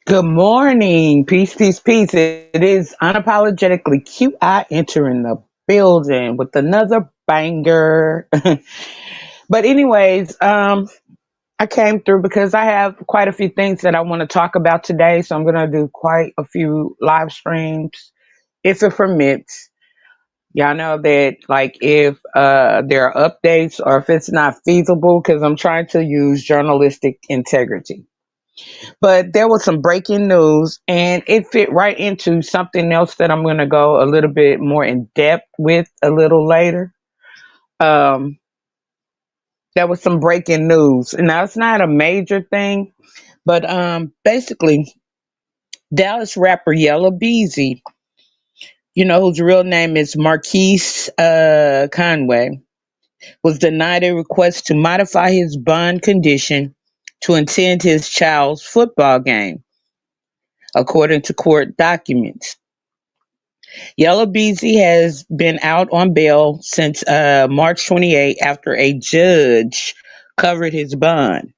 Good morning. Peace, peace, peace. It is unapologetically QI entering the building with another banger. But anyways, I came through because I have quite a few things that I want to talk about today. So I'm gonna do quite a few live streams if it permits. Y'all know that like if there are updates or if it's not feasible, because I'm trying to use journalistic integrity. But there was some breaking news, and it fit right into something else that I'm going to go a little bit more in depth with a little later. Um, there was some breaking news, and now it's not a major thing, but basically, Dallas rapper Yella Beezy, whose real name is Marquise Conway, was denied a request to modify his bond condition to attend his child's football game, according to court documents. Yellow Beezy has been out on bail since March 28 after a judge covered his bond.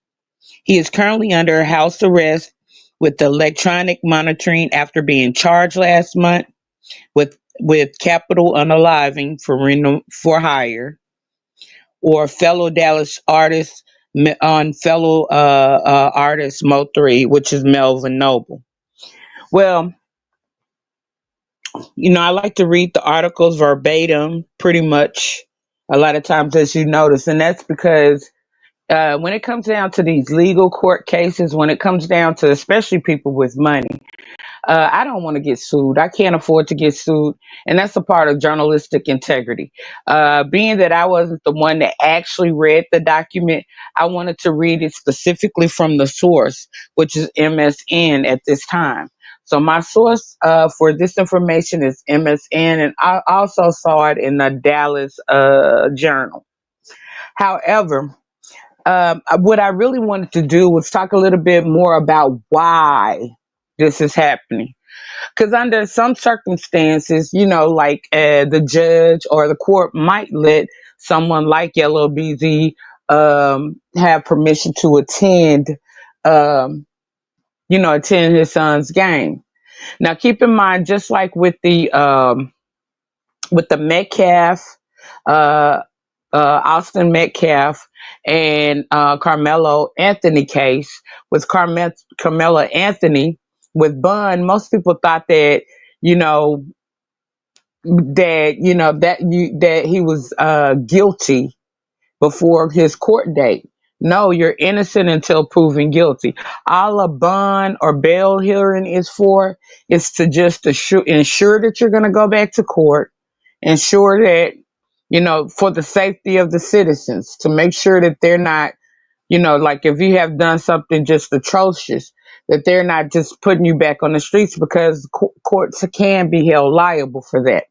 He is currently under house arrest with electronic monitoring after being charged last month with capital unaliving for hire or fellow Dallas artist on fellow artist Mo 3, which is Melvin Noble. Well, I like to read the articles verbatim pretty much a lot of times, as you notice. And that's because when it comes down to these legal court cases, when it comes down to especially people with money, I don't want to get sued. I can't afford to get sued. And that's a part of journalistic integrity. Being that I wasn't the one that actually read the document, I wanted to read it specifically from the source, which is MSN at this time. So my source for this information is MSN, and I also saw it in the Dallas Journal. However, what I really wanted to do was talk a little bit more about why this is happening. Because under some circumstances, like the judge or the court might let someone like Yellow BZ have permission to um, attend his son's game. Now, keep in mind, just like with the Metcalf, uh, Austin Metcalf, and Carmelo Anthony case with Carmelo Anthony with Bun, most people thought that you know that he was guilty before his court date. No, you're innocent until proven guilty. All a bond or bail hearing is for is to just ensure that you're going to go back to court, ensure that for the safety of the citizens, to make sure that they're not, like if you have done something just atrocious, that they're not just putting you back on the streets, because courts can be held liable for that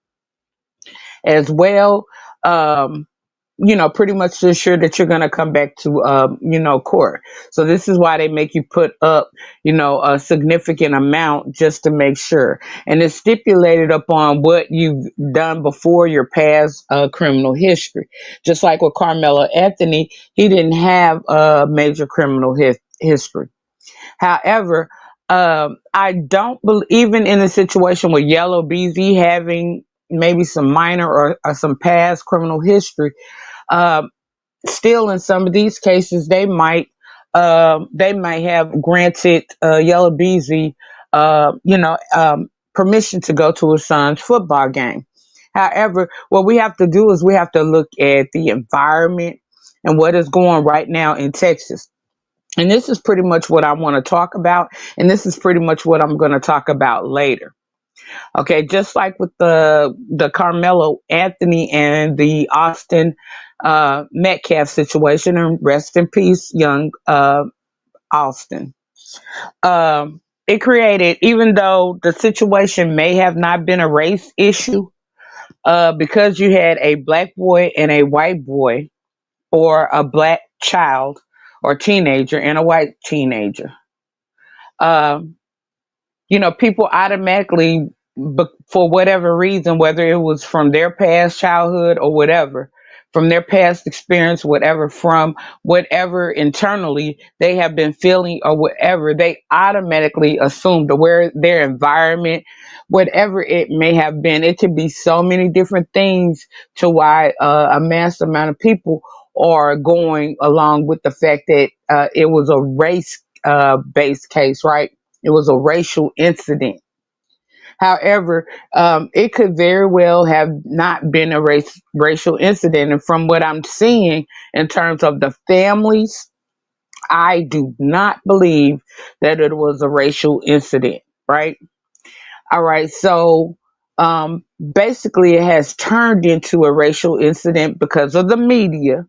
as well. Um, pretty much to ensure that you're going to come back to, court. So this is why they make you put up, a significant amount just to make sure. And it's stipulated upon what you've done before your past criminal history. Just like with Carmelo Anthony, he didn't have a major criminal history. However, I don't believe, even in a situation with Yellow BZ having maybe some minor or some past criminal history, um, still in some of these cases they might have granted Yellow Beezy permission to go to his son's football game. However, what we have to do is we have to look at the environment and what is going right now in Texas. And this is pretty much what I want to talk about, and this is pretty much what I'm going to talk about later. Okay, just like with the Carmelo Anthony and the Austin Metcalf situation, and rest in peace, young Austin. It created, even though the situation may have not been a race issue, because you had a black boy and a white boy, or a black child or teenager and a white teenager. Um, people automatically, for whatever reason, whether it was from their past childhood or whatever, from their past experience, whatever, from whatever internally they have been feeling or whatever, they automatically assume to where their environment, whatever it may have been, it could be so many different things to why a mass amount of people are going along with the fact that it was a race based case, right? It was a racial incident. However, it could very well have not been a racial incident. And from what I'm seeing in terms of the families, I do not believe that it was a racial incident, right? All right. So basically, it has turned into a racial incident because of the media,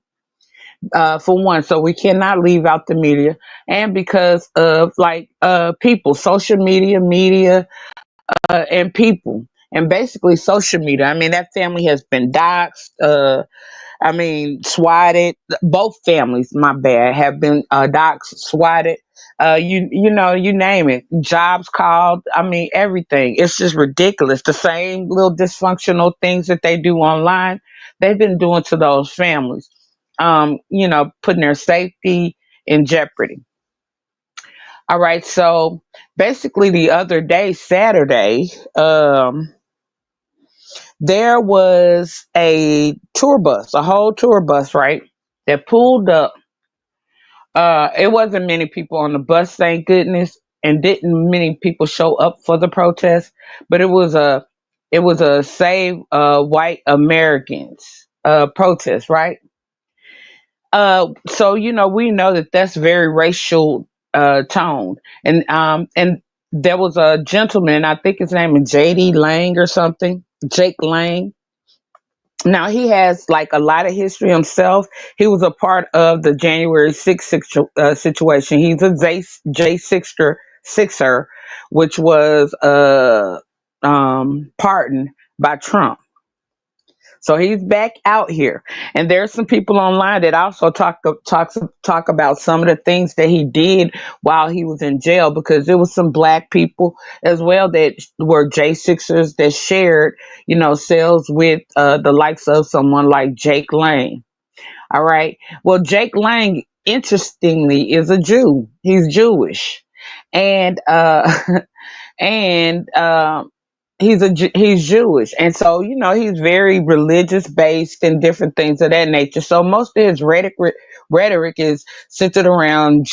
for one. So we cannot leave out the media. And because of like people, social media, and people, and basically social media. I mean, that family has been doxxed. I mean, swatted. Both families, my bad, have been doxxed, swatted. You name it. Jobs called. I mean, everything. It's just ridiculous. The same little dysfunctional things that they do online, they've been doing to those families. Putting their safety in jeopardy. All right, so basically the other day, Saturday, there was a tour bus, a whole tour bus, right? That pulled up. It wasn't many people on the bus, thank goodness, and didn't many people show up for the protest, but it was a Save White Americans protest, right? So we know that that's very racial tone, and there was a gentleman, I think his name is JD Lang or something, Jake Lang. Now he has like a lot of history himself. He was a part of the January 6th situation. He's a J Sixer, which was pardoned by Trump. So he's back out here, and there's some people online that also talk about some of the things that he did while he was in jail, because there was some black people as well that were J6ers that shared, cells with the likes of someone like Jake Lang. All right. Well, Jake Lang, interestingly, is a Jew. He's Jewish, and and he's Jewish, and so he's very religious based and different things of that nature. So most of his rhetoric is centered around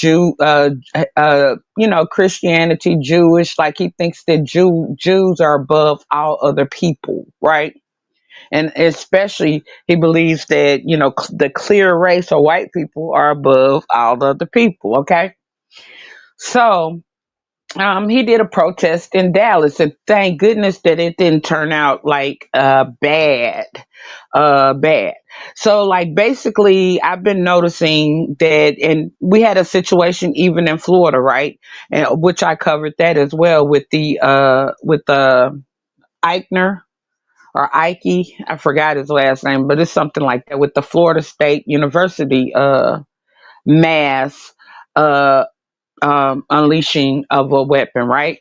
Christianity, Jewish. Like he thinks that Jews are above all other people, right? And especially he believes that the clear race or white people are above all other people. Okay, so he did a protest in Dallas, and thank goodness that it didn't turn out like bad. So, like, basically, I've been noticing that, and we had a situation even in Florida, right? And which I covered that as well with the Eichner or Ike, I forgot his last name, but it's something like that, with the Florida State University mass uh unleashing of a weapon, right?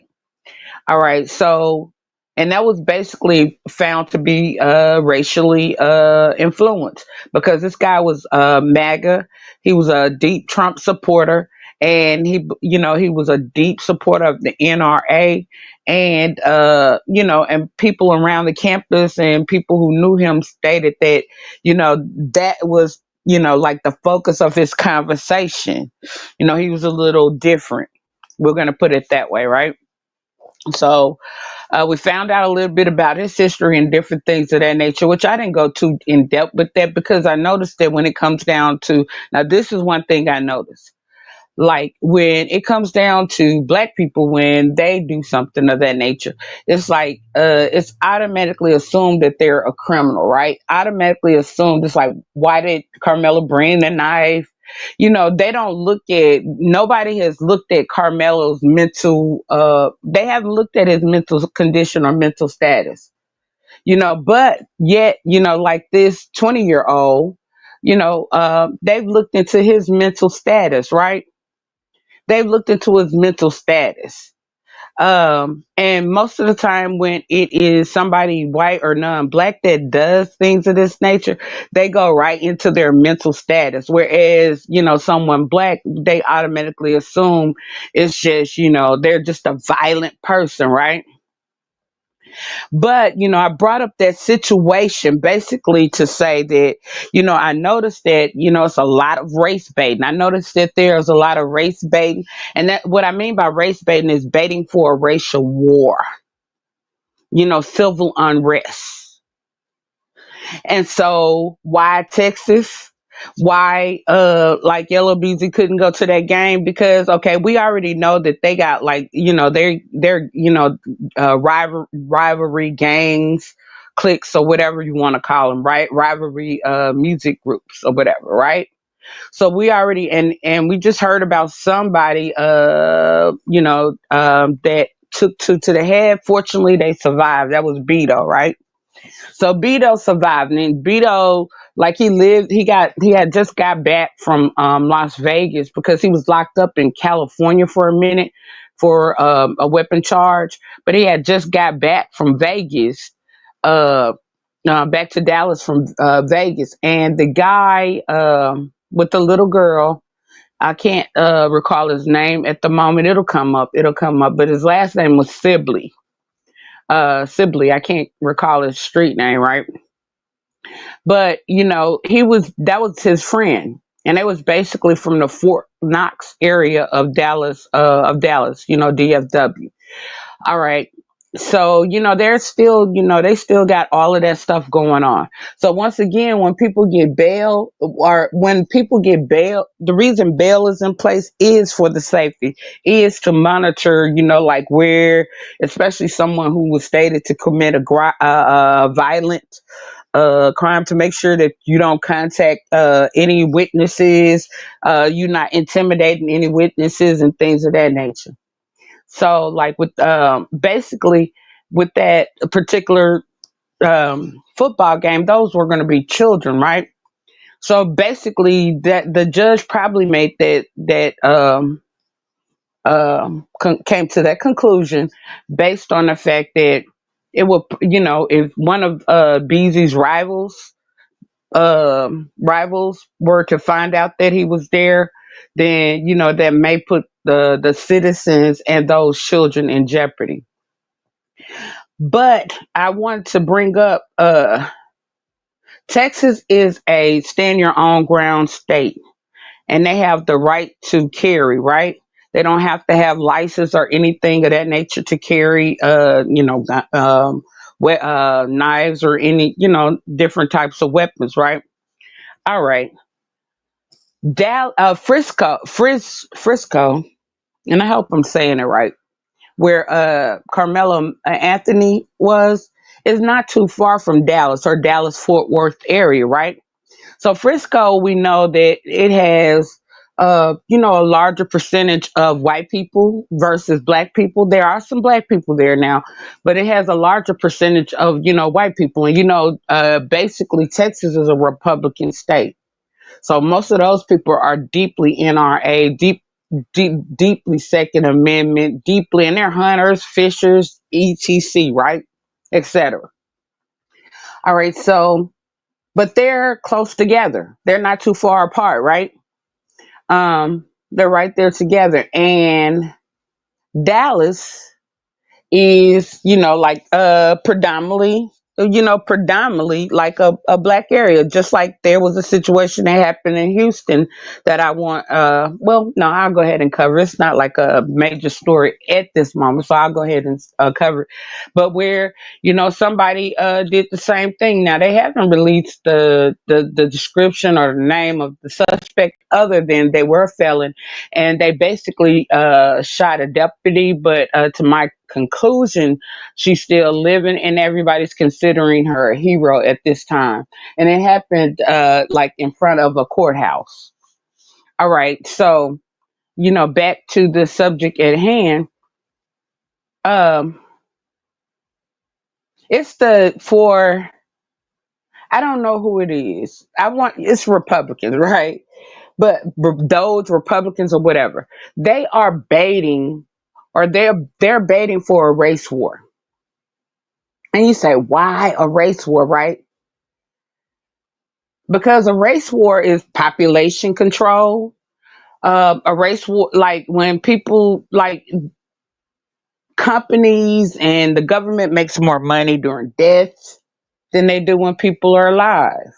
All right. So, and that was basically found to be racially influenced, because this guy was MAGA. He was a deep Trump supporter, and he was a deep supporter of the NRA, and and people around the campus and people who knew him stated that that was like the focus of his conversation. He was a little different. We're gonna put it that way, right? So we found out a little bit about his history and different things of that nature, which I didn't go too in depth with that, because I noticed that when it comes down to, now this is one thing I noticed, like when it comes down to black people, when they do something of that nature, it's like it's automatically assumed that they're a criminal, right? Automatically assumed. It's like, why did Carmela bring the knife? They don't look at, nobody has looked at Carmelo's mental they haven't looked at his mental condition or mental status. But yet, like this 20-year old, they've looked into his mental status, right? They've looked into his mental status. And most of the time when it is somebody white or non-black that does things of this nature, they go right into their mental status. Whereas, someone black, they automatically assume it's just, they're just a violent person, right? But, I brought up that situation basically to say that, I noticed that, it's a lot of race baiting. I noticed that there's a lot of race baiting. And that what I mean by race baiting is baiting for a racial war, civil unrest. And so why Texas? Why like Yellow Beezy couldn't go to that game? Because okay, we already know that they got like, they're rivalry gangs, cliques or whatever you want to call them, right? Rivalry music groups or whatever, right? So we already and we just heard about somebody that took to the head. Fortunately they survived. That was Beto, right? So Beto survived, and Beto, like he had just got back from Las Vegas because he was locked up in California for a minute for a weapon charge, but he had just got back from Vegas, uh, back to Dallas from Vegas, and the guy with the little girl. I can't recall his name at the moment. It'll come up. It'll come up. But his last name was Sibley. Sibley. I can't recall his street name, right? But that was his friend, and it was basically from the Fort Knox area of Dallas, DFW. All right. So, they're still, they still got all of that stuff going on. So once again, when people get bail or when people get bail, the reason bail is in place is for the safety, is to monitor, like where, especially someone who was stated to commit a violent crime, to make sure that you don't contact any witnesses, you're not intimidating any witnesses and things of that nature. So, like with basically with that particular football game, those were going to be children, right? So basically, that the judge probably made came to that conclusion based on the fact that it would, if one of Beezy's rivals were to find out that he was there, then that may put the citizens and those children in jeopardy. But I want to bring up Texas is a stand your own ground state, and they have the right to carry, right? They don't have to have license or anything of that nature to carry knives or any, different types of weapons, right? All right. Frisco, and I hope I'm saying it right, where Carmelo Anthony was, is not too far from Dallas or Dallas Fort Worth area, right? So Frisco, we know that it has, a larger percentage of white people versus black people. There are some black people there now, but it has a larger percentage of, white people. And, basically Texas is a Republican state. So most of those people are deeply NRA, deeply Second Amendment, deeply, and they're hunters, fishers, etc., right, etc. All right, so but they're close together. They're not too far apart, right? They're right there together, and Dallas is like predominantly like a black area, just like there was a situation that happened in Houston that I want well, no, I'll go ahead and cover. It's not like a major story at this moment, so I'll go ahead and cover it. But where somebody did the same thing. Now they haven't released the description or the name of the suspect, other than they were a felon, and they basically shot a deputy, but to my conclusion, she's still living, and everybody's considering her a hero at this time. And it happened like in front of a courthouse. All right, so back to the subject at hand. Um, it's the for I don't know who it is. It's Republicans, right? But those Republicans or whatever, they are baiting or they're baiting for a race war. And you say, why a race war, right? Because a race war is population control. A race war, like when people, like companies and the government makes more money during deaths than they do when people are alive,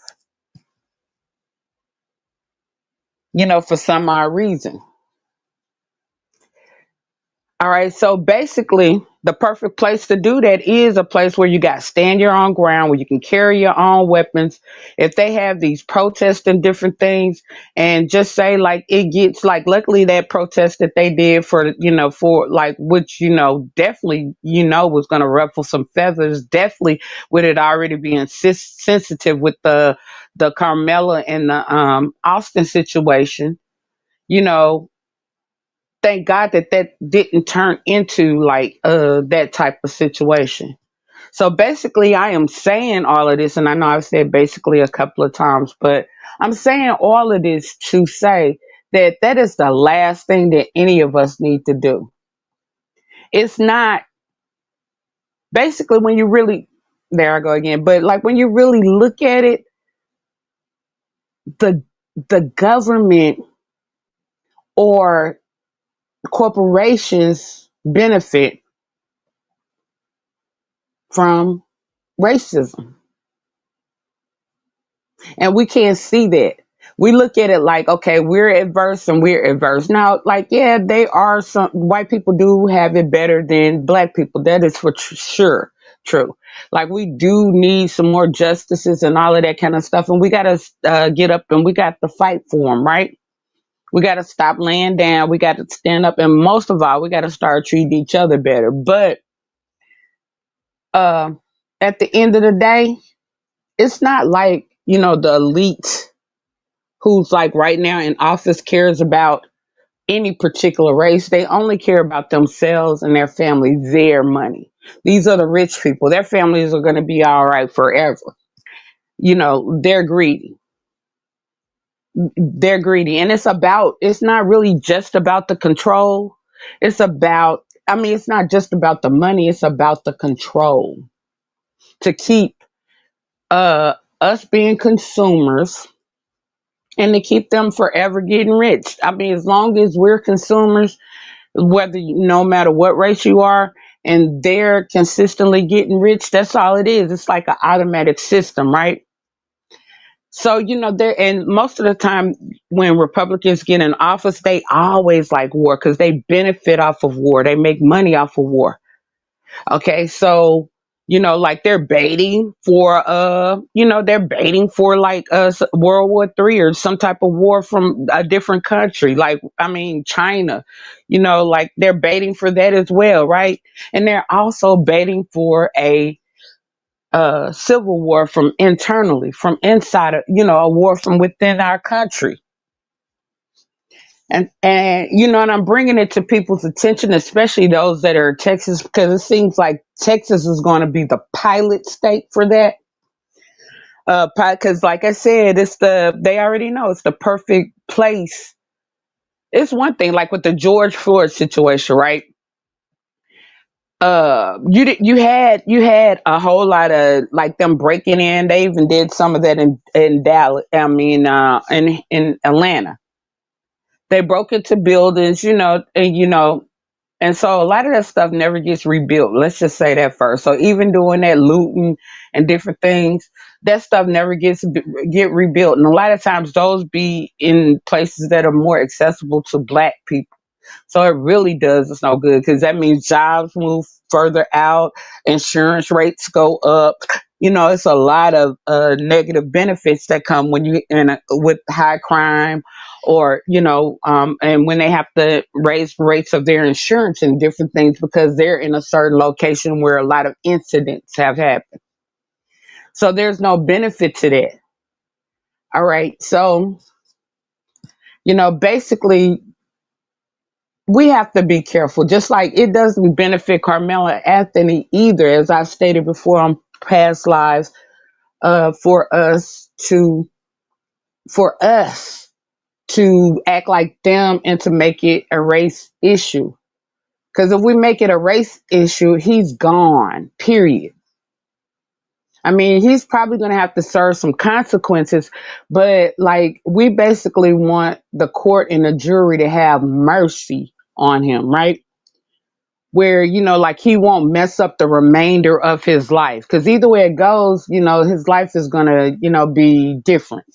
for some odd reason. All right, so basically, the perfect place to do that is a place where you got stand your own ground, where you can carry your own weapons. If they have these protests and different things, and just say like it gets like, luckily that protest that they did for like, which definitely was going to ruffle some feathers, definitely with it already being sensitive with the Carmela and the Austin situation. You know, thank God that that didn't turn into like that type of situation. So basically, I am saying all of this, and I know I've said basically a couple of times, but I'm saying all of this to say that that is the last thing that any of us need to do. It's not, basically, when you really, there I go again, but like when you really look at it, the the government or corporations benefit from racism. And we can't see that. We look at it like, okay, we're adverse and we're adverse. Now, like, yeah, they are, some white people do have it better than black people. That is for sure true. Like, we do need some more justices and all of that kind of stuff. And we got to get up and we got to fight for them, right? We got to stop laying down. We got to stand up. And most of all, we got to start treating each other better. But uh, at the end of the day, it's not like, the elite who's like right now in office cares about any particular race. They only care about themselves and their family, their money. These are the rich people. Their families are going to be all right forever. They're greedy. They're greedy. And it's not really just about the control. It's about, I mean, it's not just about the money, it's about the control to keep us being consumers and to keep them forever getting rich. I mean, as long as we're consumers, whether no matter what race you are, and they're consistently getting rich, that's all it is. It's like an automatic system, right? So, there, and most of the time when Republicans get in office, they always like war because they benefit off of war. They make money off of war. Okay, so like they're baiting for like World War III or some type of war from a different country. Like, I mean, China, like they're baiting for that as well, right? And they're also baiting for a civil war from internally, from inside of, a war from within our country. And I'm bringing it to people's attention, especially those that are in Texas, because it seems like Texas is going to be the pilot state for that. Because, like I said, they already know it's the perfect place. It's one thing, like with the George Floyd situation, right? You had a whole lot of like them breaking in. They even did some of that in Dallas. I mean, in Atlanta, they broke into buildings, and so a lot of that stuff never gets rebuilt. Let's just say that first. So even doing that looting and different things, that stuff never get rebuilt. And a lot of times those be in places that are more accessible to black people. So it really does us no good because that means jobs move further out, insurance rates go up. It's a lot of negative benefits that come when you with high crime, or and when they have to raise rates of their insurance and different things because they're in a certain location where a lot of incidents have happened. So there's no benefit to that. All right. So basically we have to be careful. Just like it doesn't benefit Carmela Anthony either, as I've stated before on past lives, for us to act like them and to make it a race issue. Because if we make it a race issue, he's gone, period. I mean, he's probably going to have to serve some consequences, but like, we basically want the court and the jury to have mercy on him, right? Where, like, he won't mess up the remainder of his life. Because either way it goes, his life is going to, be different.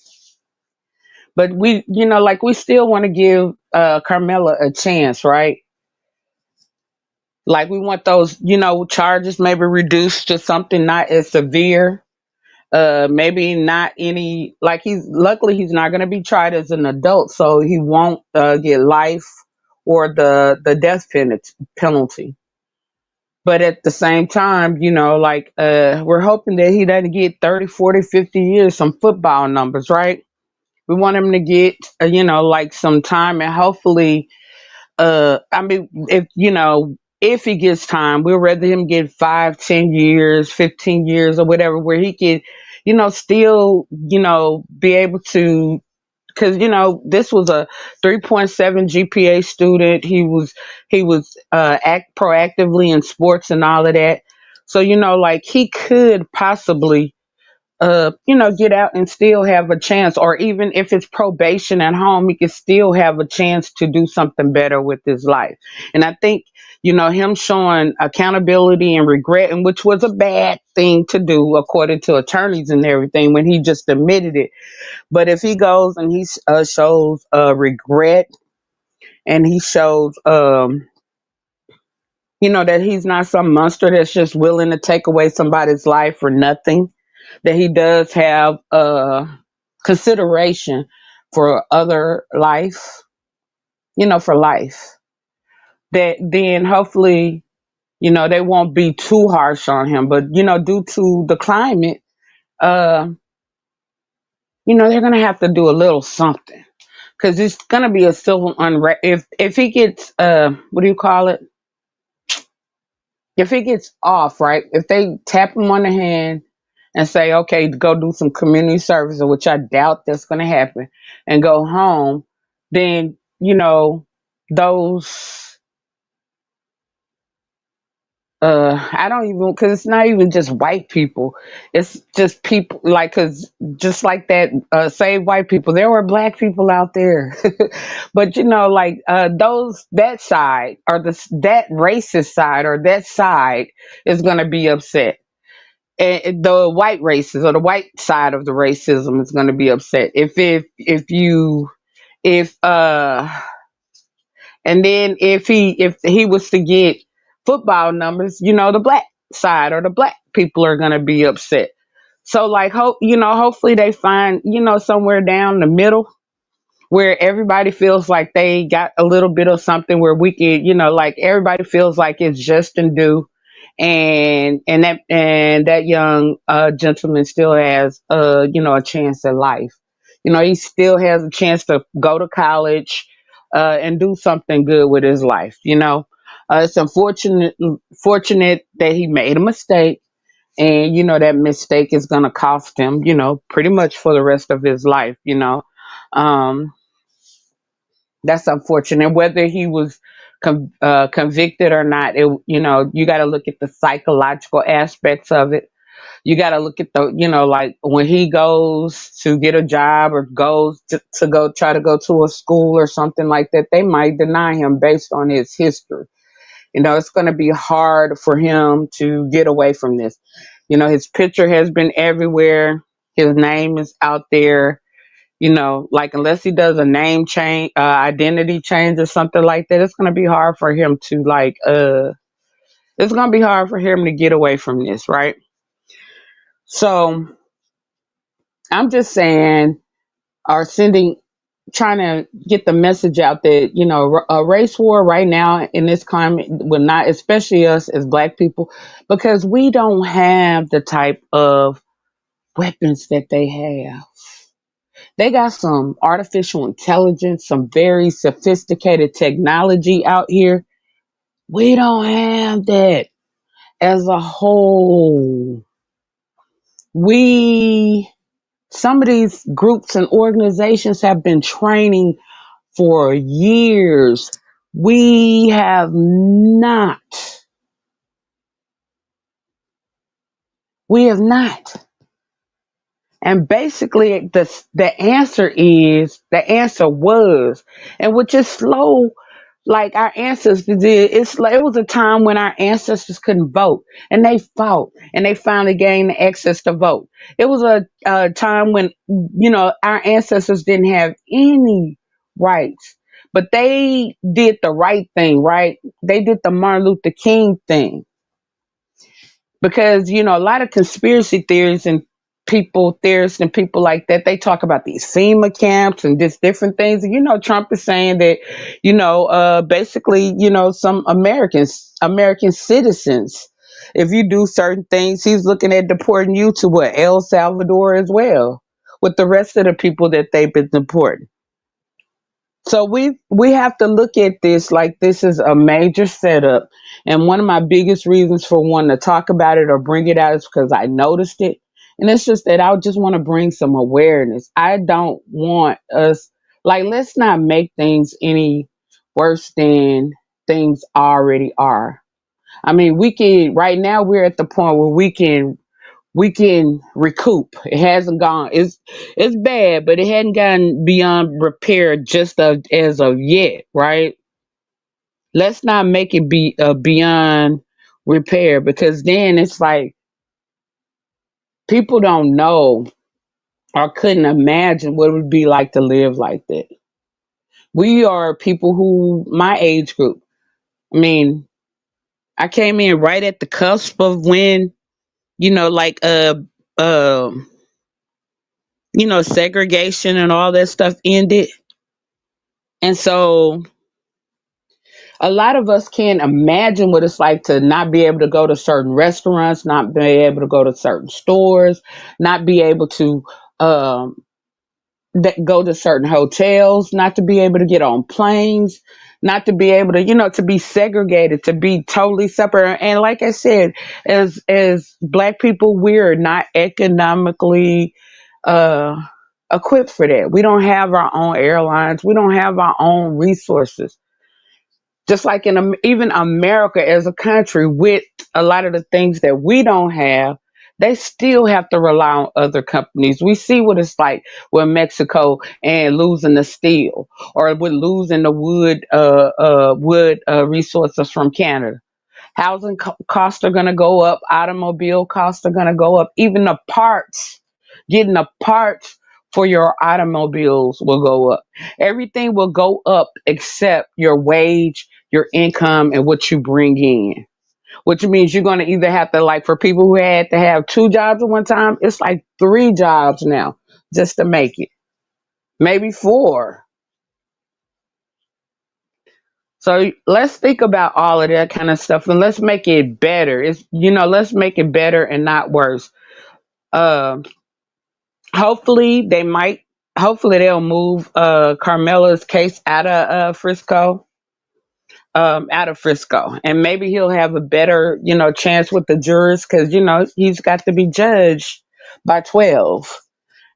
But like, we still want to give Carmela a chance, right? Like, we want those, charges maybe reduced to something not as severe. Maybe not any, like, he's not going to be tried as an adult, so he won't get life or the death penalty. But at the same time, like, we're hoping that he doesn't get 30, 40, 50 years, some football numbers, right? We want him to get, like, some time, and hopefully, I mean, if he gets time, we'd rather him get 5, 10 years, 15 years, or whatever, where he could, still, be able to, because this was a 3.7 GPA student. He was act proactively in sports and all of that. So, like, he could possibly get out and still have a chance, or even if it's probation at home, he could still have a chance to do something better with his life. And I think, him showing accountability and regret, and which was a bad thing to do according to attorneys and everything, when he just admitted it. But if he goes and he shows regret, and he shows, that he's not some monster that's just willing to take away somebody's life for nothing, that he does have consideration for other life, for life, that then hopefully, they won't be too harsh on him. But, due to the climate, uh, they're going to have to do a little something, because it's going to be a civil unrest. If he gets, what do you call it? If he gets off, right? If they tap him on the hand and say, okay, go do some community service, which I doubt that's going to happen, and go home, then, those, I don't even, because it's not even just white people. It's just people, like, because just like that, save white people, there were black people out there. But, like, that side, or that racist side, or that side is going to be upset. And the white races, or the white side of the racism, is going to be upset if and then if he was to get football numbers, the black side, or the black people, are going to be upset. So, like, hopefully they find, somewhere down the middle, where everybody feels like they got a little bit of something, where we could, like, everybody feels like it's just and due. And that young gentleman still has, a chance at life. He still has a chance to go to college, and do something good with his life. It's unfortunate that he made a mistake, and that mistake is going to cost him, pretty much for the rest of his life. Um, that's unfortunate. Whether he was convicted or not, you got to look at the psychological aspects of it. You got to look at the, like, when he goes to get a job, or goes to go try to go to a school or something like that, they might deny him based on his history. It's going to be hard for him to get away from this. His picture has been everywhere. His name is out there. Like, unless he does a name change, identity change or something like that, it's going to be hard for him to, like, it's going to be hard for him to get away from this, right? So I'm just saying, or trying to get the message out that, a race war right now in this climate will not, especially us as black people, because we don't have the type of weapons that they have. They got some artificial intelligence, some very sophisticated technology out here. We don't have that as a whole. We, some of these groups and organizations have been training for years We have not. We have not. And basically, the answer was, and which is slow, like our ancestors did. It's like it was a time when our ancestors couldn't vote, and they fought, and they finally gained access to vote. It was a time when our ancestors didn't have any rights, but they did the right thing, right? They did the Martin Luther King thing because a lot of conspiracy theories and theorists and people like that, they talk about these FEMA camps and just different things. And Trump is saying that basically some American citizens, if you do certain things, he's looking at deporting you to what, El Salvador as well, with the rest of the people that they've been deporting. So we have to look at this like this is a major setup. And one of my biggest reasons for wanting to talk about it or bring it out is because I noticed it. And it's just that I just want to bring some awareness. I don't want us, like, let's not make things any worse than things already are. I mean, we can, right now we're at the point where we can recoup. It hasn't gone. It's bad, but it hadn't gotten beyond repair just as of yet, right? Let's not make it be beyond repair because then it's like people don't know or couldn't imagine what it would be like to live like that. We are people who my age group. I mean, I came in right at the cusp of when like um segregation and all that stuff ended. And so a lot of us can't imagine what it's like to not be able to go to certain restaurants, not be able to go to certain stores, not be able to um, go to certain hotels, not to be able to get on planes, not to be able to, to be segregated, to be totally separate. And like I said, as Black people, we're not economically uh, equipped for that. We don't have our own airlines. We don't have our own resources, just like in even America as a country, with a lot of the things that we don't have, they still have to rely on other companies. We see what it's like with Mexico and losing the steel, or with losing the wood resources from Canada. Housing costs are going to go up. Automobile costs are going to go up. Even the parts, getting the parts for your automobiles will go up. Everything will go up except your wage, your income, and what you bring in. Which means you're going to either have to, like, for people who had to have two jobs at one time, it's like three jobs now just to make it. Maybe four. So let's think about all of that kind of stuff and let's make it better. Let's make it better and not worse. Uh, hopefully they might. Hopefully they'll move Carmela's case out of Frisco, and maybe he'll have a better chance with the jurors because he's got to be judged by 12.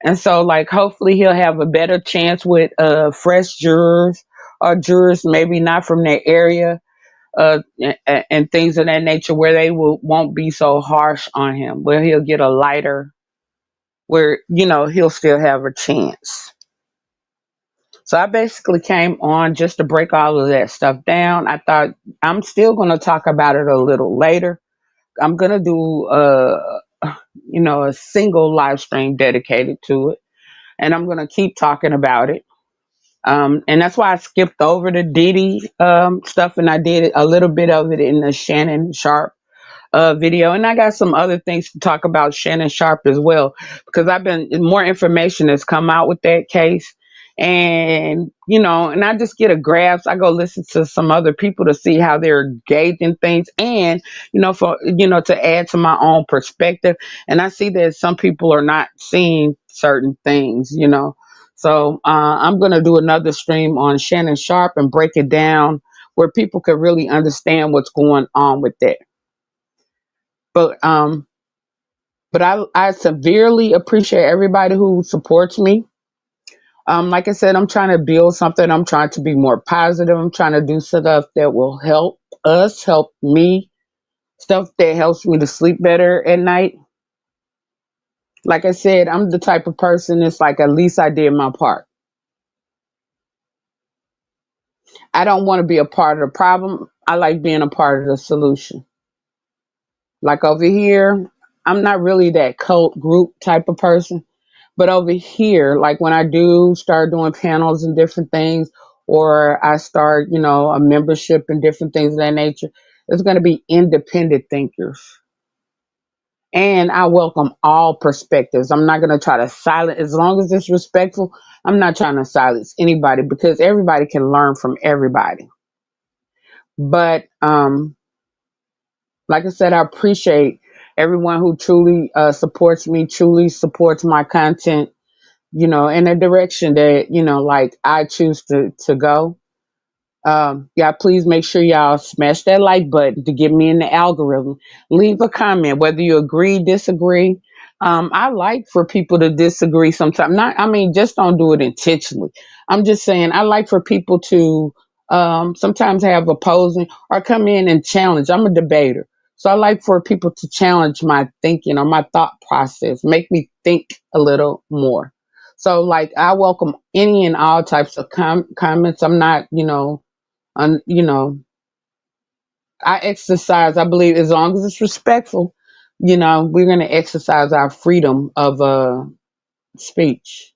And so, like, hopefully he'll have a better chance with fresh jurors or jurors maybe not from that area, and things of that nature, where they won't be so harsh on him, where he'll get a lighter, where he'll still have a chance. So I basically came on just to break all of that stuff down. I thought I'm still going to talk about it a little later. I'm going to do a single live stream dedicated to it, and I'm going to keep talking about it. And that's why I skipped over the Diddy stuff, and I did a little bit of it in the Shannon Sharp video. And I got some other things to talk about Shannon Sharp as well, because I've been more information has come out with that case. And, and I just get a grasp. I go listen to some other people to see how they're gauging things and, for, to add to my own perspective. And I see that some people are not seeing certain things. So I'm going to do another stream on Shannon Sharp and break it down where people can really understand what's going on with that. But I severely appreciate everybody who supports me Like I said, I'm trying to build something. I'm trying to be more positive. I'm trying to do stuff that will help us, help me, stuff that helps me to sleep better at night. Like I said, I'm the type of person that's like, at least I did my part. I don't want to be a part of the problem. I like being a part of the solution. Like over here, I'm not really that cult group type of person. But over here, like when I do start doing panels and different things, or I start, a membership and different things of that nature, it's going to be independent thinkers. And I welcome all perspectives. I'm not going to try to silence, as long as it's respectful, I'm not trying to silence anybody because everybody can learn from everybody. But like I said, I appreciate everyone who truly supports me, truly supports my content, in a direction that, like I choose to go. Yeah, please make sure y'all smash that like button to get me in the algorithm. Leave a comment, whether you agree, disagree. I like for people to disagree sometimes. Not, I mean, just don't do it intentionally. I'm just saying, I like for people to sometimes have opposing or come in and challenge. I'm a debater. So I like for people to challenge my thinking or my thought process, make me think a little more. So, like, I welcome any and all types of comments. I'm not, and I exercise, I believe, as long as it's respectful, we're going to exercise our freedom of speech.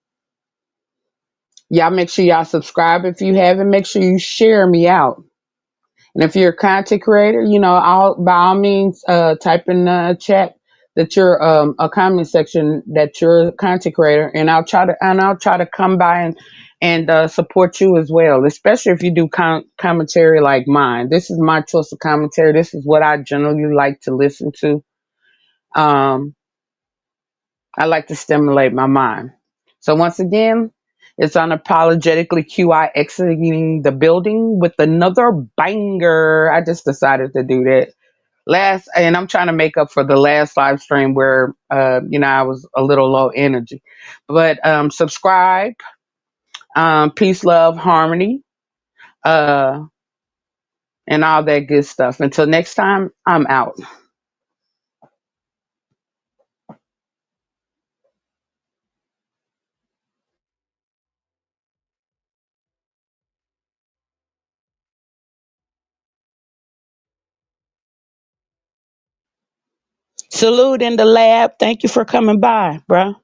Y'all make sure y'all subscribe if you haven't. Make sure you share me out. And if you're a content creator, by all means, type in the chat that you're a comment section that you're a content creator, and I'll try to come by and support you as well. Especially if you do commentary like mine. This is my choice of commentary. This is what I generally like to listen to. Um, I like to stimulate my mind. So once again, it's unapologetically QI exiting the building with another banger. I just decided to do that last, and I'm trying to make up for the last live stream where I was a little low energy. But subscribe, peace, love, harmony, uh, and all that good stuff. Until next time, I'm out. Salute in the lab. Thank you for coming by, bruh.